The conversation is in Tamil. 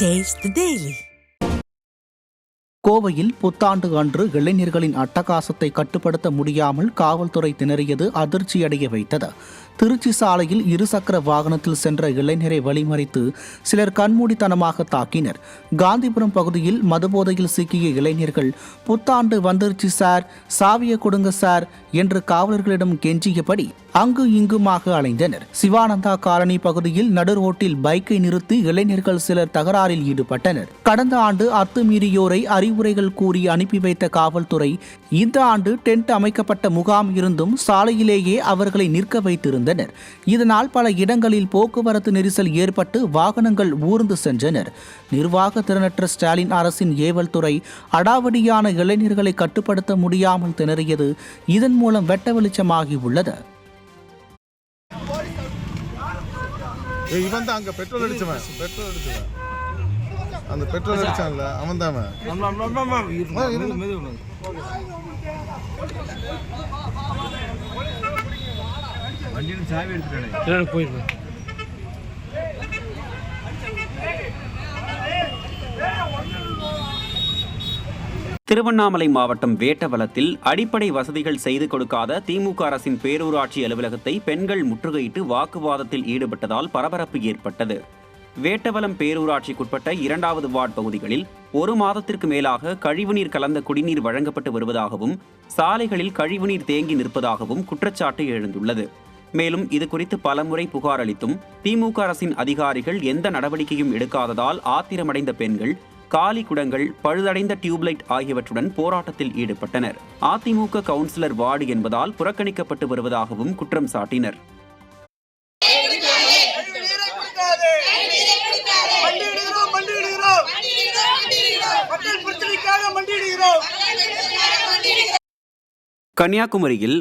Taste the Daily. கோவையில் புத்தாண்டு அன்று இளைஞர்களின் அட்டகாசத்தை கட்டுப்படுத்த முடியாமல் காவல்துறை திணறியது அதிர்ச்சியடைய வைத்தது. திருச்சி சாலையில் இருசக்கர வாகனத்தில் சென்ற இளைஞரை வழிமறித்து சிலர் கண்மூடித்தனமாக தாக்கினர். காந்திபுரம் பகுதியில் மதுபோதையில் சிக்கிய இளைஞர்கள் புத்தாண்டு வந்துருச்சு சார், சாவியை கொடுங்க சார் என்று காவலர்களிடம் கெஞ்சியபடி அங்கு இங்குமாக அலைந்தனர். சிவானந்தா காலனி பகுதியில் நடுரோட்டில் பைக்கை நிறுத்தி இளைஞர்கள் சிலர் தகராறில் ஈடுபட்டனர். கடந்த ஆண்டு அத்துமீறியோரை அறிவுரைகள் கூறி அனுப்பி வைத்த காவல்துறை இந்த ஆண்டு டென்ட் அமைக்கப்பட்ட முகாம் இருந்தும் சாலையிலேயே அவர்களை நிற்க வைத்திருந்தனர். இதனால் பல இடங்களில் போக்குவரத்து நெரிசல் ஏற்பட்டு வாகனங்கள் ஊர்ந்து சென்றனர். நிர்வாக திறனற்ற ஸ்டாலின் அரசின் ஏவல் துறை அடாவடியான இளைஞர்களை கட்டுப்படுத்த முடியாமல் திணறியது இதன் மூலம் வெட்ட வெளிச்சமாகி உள்ளது. இவன் தான் அங்க பெட்ரோல் அடிச்சவன் அந்த பெட்ரோல் அடிச்சான்ல அவன் தான் வண்டியில் சாவி எடுத்துட்டானே போயிருந்தேன். திருவண்ணாமலை மாவட்டம் வேட்டவலத்தில் அடிப்படை வசதிகள் செய்து கொடுக்காத திமுக அரசின் பேரூராட்சி அலுவலகத்தை பெண்கள் முற்றுகையிட்டு வாக்குவாதத்தில் ஈடுபட்டதால் பரபரப்பு ஏற்பட்டது. வேட்டவலம் பேரூராட்சிக்குட்பட்ட 2வது வார்டு பகுதிகளில் 1 மாதத்திற்கு மேலாக கழிவுநீர் கலந்த குடிநீர் வழங்கப்பட்டு வருவதாகவும் சாலைகளில் கழிவுநீர் தேங்கி நிற்பதாகவும் குற்றச்சாட்டு எழுந்துள்ளது. மேலும் இதுகுறித்து பலமுறை புகார் அளித்தும் திமுக அரசின் அதிகாரிகள் எந்த நடவடிக்கையும் எடுக்காததால் ஆத்திரமடைந்த பெண்கள் காலி குடங்கள், பழுதடைந்த டியூப்லைட் ஆகியவற்றுடன் போராட்டத்தில் ஈடுபட்டனர். அதிமுக கவுன்சிலர் வார்டு என்பதால் புறக்கணிக்கப்பட்டு வருவதாகவும் குற்றம் சாட்டினர். கன்னியாகுமரியில்